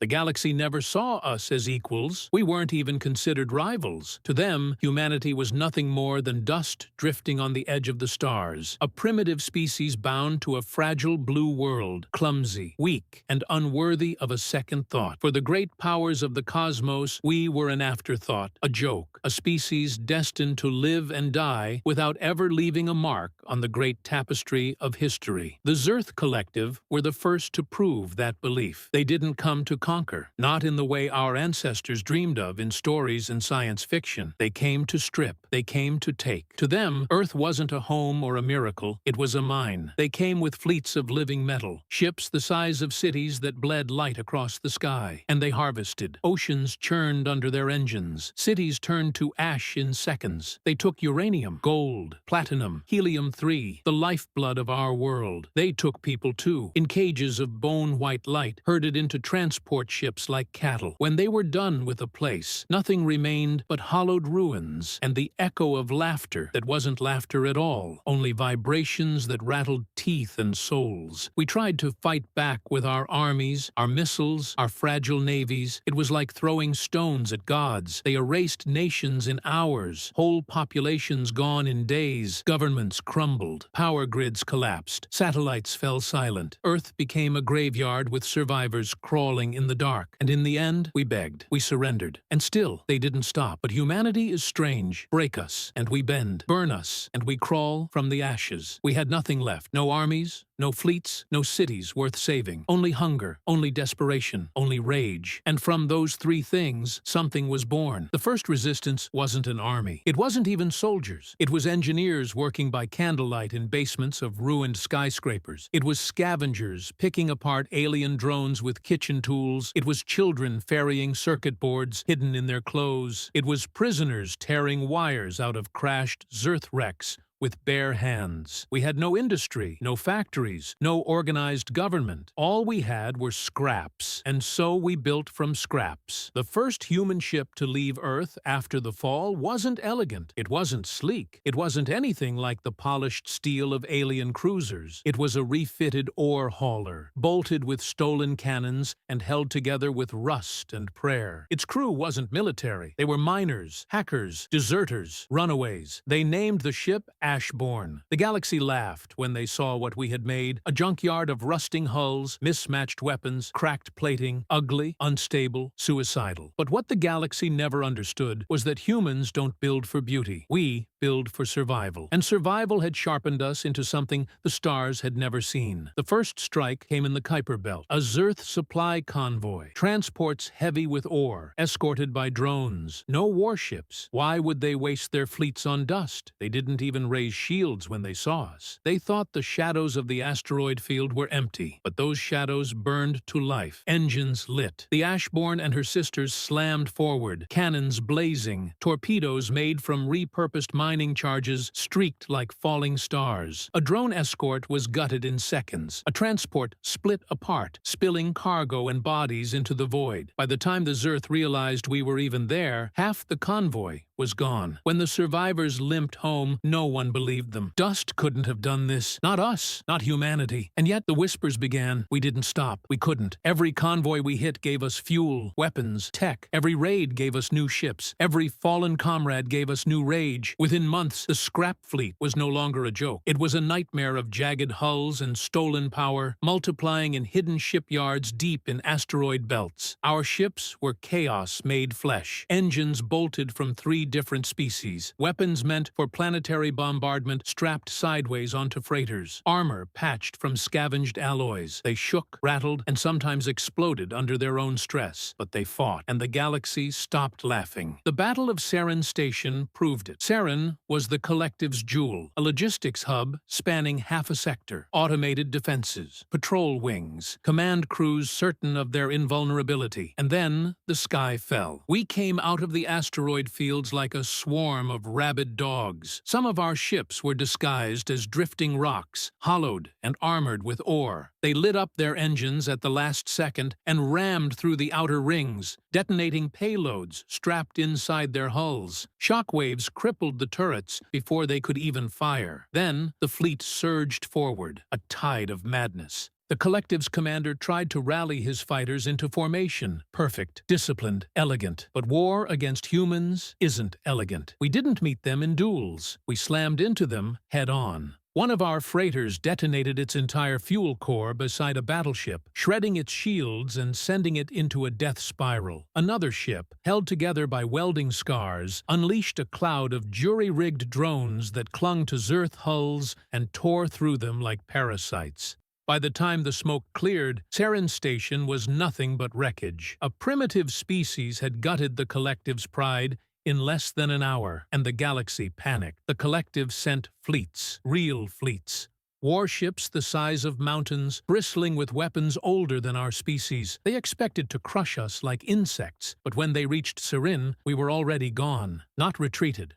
The galaxy never saw us as equals. We weren't even considered rivals. To them, humanity was nothing more than dust drifting on the edge of the stars, a primitive species bound to a fragile blue world, clumsy, weak, and unworthy of a second thought. For the great powers of the cosmos, we were an afterthought, a joke, a species destined to live and die without ever leaving a mark on the great tapestry of history. The Zerth Collective were the first to prove that belief. They didn't come to conquer, not in the way our ancestors dreamed of in stories and science fiction. They came to strip. They came to take. To them, Earth wasn't a home or a miracle. It was a mine. They came with fleets of living metal, ships the size of cities that bled light across the sky. And they harvested. Oceans churned under their engines. Cities turned to ash in seconds. They took uranium, gold, platinum, helium-3, the lifeblood of our world. They took people too, in cages of bone-white light, herded into transport ships like cattle. When they were done with a place, nothing remained but hollowed ruins and the echo of laughter that wasn't laughter at all, only vibrations that rattled teeth and souls. We tried to fight back with our armies, our missiles, our fragile navies. It was like throwing stones at gods. They erased nations in hours, whole populations gone in days. Governments crumbled, power grids collapsed, satellites fell silent. Earth became a graveyard with survivors crawling in the dark. And in the end, we begged, we surrendered. And still, they didn't stop. But humanity is strange. Break us, and we bend. Burn us, and we crawl from the ashes. We had nothing left. No armies, no fleets, no cities worth saving. Only hunger, only desperation, only rage. And from those three things, something was born. The first resistance wasn't an army. It wasn't even soldiers. It was engineers working by candlelight in basements of ruined skyscrapers. It was scavengers picking apart alien drones with kitchen tools. It was children ferrying circuit boards hidden in their clothes. It was prisoners tearing wires out of crashed Zerth wrecks with bare hands. We had no industry, no factories, no organized government. All we had were scraps, and so we built from scraps. The first human ship to leave Earth after the fall wasn't elegant. It wasn't sleek. It wasn't anything like the polished steel of alien cruisers. It was a refitted ore hauler, bolted with stolen cannons and held together with rust and prayer. Its crew wasn't military. They were miners, hackers, deserters, runaways. They named the ship Ashborn. The galaxy laughed when they saw what we had made, a junkyard of rusting hulls, mismatched weapons, cracked plating, ugly, unstable, suicidal. But what the galaxy never understood was that humans don't build for beauty. We build for survival. And survival had sharpened us into something the stars had never seen. The first strike came in the Kuiper Belt, a Zerth supply convoy, transports heavy with ore, escorted by drones. No warships. Why would they waste their fleets on dust? They didn't even raise shields when they saw us. They thought the shadows of the asteroid field were empty, but those shadows burned to life. Engines lit. The Ashborn and her sisters slammed forward, cannons blazing, torpedoes made from repurposed mining charges streaked like falling stars. A drone escort was gutted in seconds. A transport split apart, spilling cargo and bodies into the void. By the time the Zerth realized we were even there, half the convoy was gone. When the survivors limped home, no one believed them. Dust couldn't have done this. Not us. Not humanity. And yet the whispers began. We didn't stop. We couldn't. Every convoy we hit gave us fuel, weapons, tech. Every raid gave us new ships. Every fallen comrade gave us new rage. Within months, the scrap fleet was no longer a joke. It was a nightmare of jagged hulls and stolen power, multiplying in hidden shipyards deep in asteroid belts. Our ships were chaos made flesh. Engines bolted from 3 different species. Weapons meant for planetary bombardment strapped sideways onto freighters. Armor patched from scavenged alloys. They shook, rattled, and sometimes exploded under their own stress. But they fought, and the galaxy stopped laughing. The Battle of Saren Station proved it. Saren was the Collective's jewel, a logistics hub spanning half a sector. Automated defenses, patrol wings, command crews certain of their invulnerability. And then the sky fell. We came out of the asteroid fields like a swarm of rabid dogs. Some of our ships were disguised as drifting rocks, hollowed and armored with ore. They lit up their engines at the last second and rammed through the outer rings, detonating payloads strapped inside their hulls. Shockwaves crippled the turrets before they could even fire. Then the fleet surged forward, a tide of madness. The collective's commander tried to rally his fighters into formation. Perfect, disciplined, elegant. But war against humans isn't elegant. We didn't meet them in duels. We slammed into them head-on. One of our freighters detonated its entire fuel core beside a battleship, shredding its shields and sending it into a death spiral. Another ship, held together by welding scars, unleashed a cloud of jury-rigged drones that clung to Zerth hulls and tore through them like parasites. By the time the smoke cleared, Saren's station was nothing but wreckage. A primitive species had gutted the collective's pride in less than an hour, and the galaxy panicked. The collective sent fleets, real fleets. Warships the size of mountains, bristling with weapons older than our species. They expected to crush us like insects, but when they reached Saren, we were already gone. Not retreated.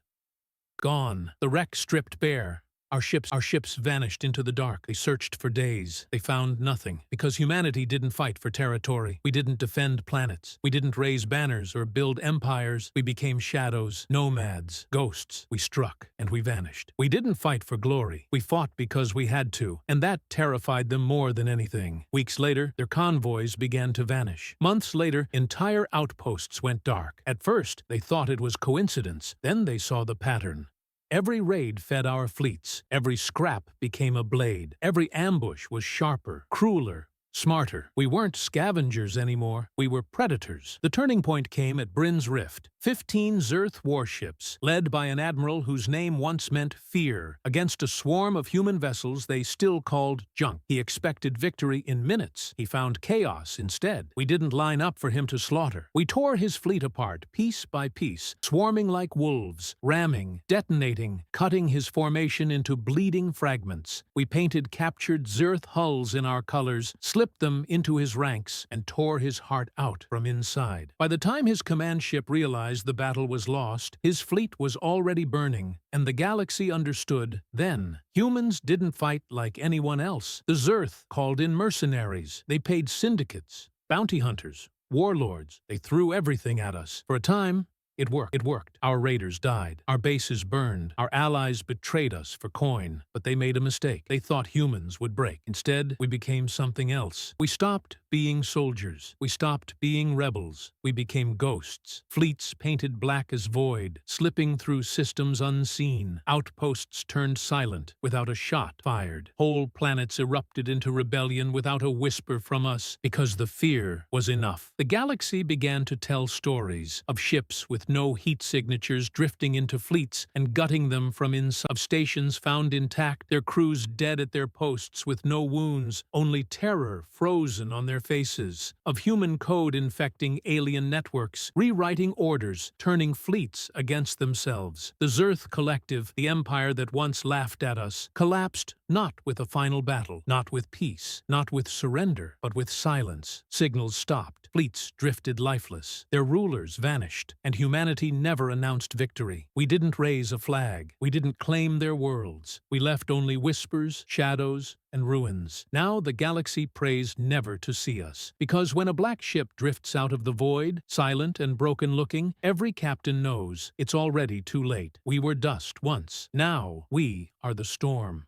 Gone. The wreck stripped bare. Our ships vanished into the dark. They searched for days. They found nothing. Because humanity didn't fight for territory. We didn't defend planets. We didn't raise banners or build empires. We became shadows, nomads, ghosts. We struck, and we vanished. We didn't fight for glory. We fought because we had to, and that terrified them more than anything. Weeks later, their convoys began to vanish. Months later, entire outposts went dark. At first, they thought it was coincidence. Then they saw the pattern. Every raid fed our fleets. Every scrap became a blade. Every ambush was sharper, crueler, smarter. We weren't scavengers anymore. We were predators. The turning point came at Bryn's Rift. 15 Zerth warships, led by an admiral whose name once meant fear. Against a swarm of human vessels they still called junk. He expected victory in minutes. He found chaos instead. We didn't line up for him to slaughter. We tore his fleet apart, piece by piece, swarming like wolves, ramming, detonating, cutting his formation into bleeding fragments. We painted captured Zerth hulls in our colors, slipped them into his ranks, and tore his heart out from inside. By the time his command ship realized the battle was lost, his fleet was already burning, and the galaxy understood then. Humans didn't fight like anyone else. The Zerth called in mercenaries. They paid syndicates, bounty hunters, warlords. They threw everything at us. For a time, it worked. Our raiders died. Our bases burned. Our allies betrayed us for coin. But they made a mistake. They thought humans would break. Instead, we became something else. We stopped being soldiers. We stopped being rebels. We became ghosts. Fleets painted black as void, slipping through systems unseen. Outposts turned silent, without a shot fired. Whole planets erupted into rebellion without a whisper from us, because the fear was enough. The galaxy began to tell stories of ships with no heat signatures drifting into fleets and gutting them from inside, of stations found intact, their crews dead at their posts with no wounds, only terror frozen on their faces, of human code infecting alien networks, rewriting orders, turning fleets against themselves. The Zerth Collective, the empire that once laughed at us, collapsed not with a final battle, not with peace, not with surrender, but with silence. Signals stopped, fleets drifted lifeless, their rulers vanished, and humanity never announced victory. We didn't raise a flag. We didn't claim their worlds. We left only whispers, shadows, and ruins. Now the galaxy prays never to see us. Because when a black ship drifts out of the void, silent and broken-looking, every captain knows it's already too late. We were dust once. Now we are the storm.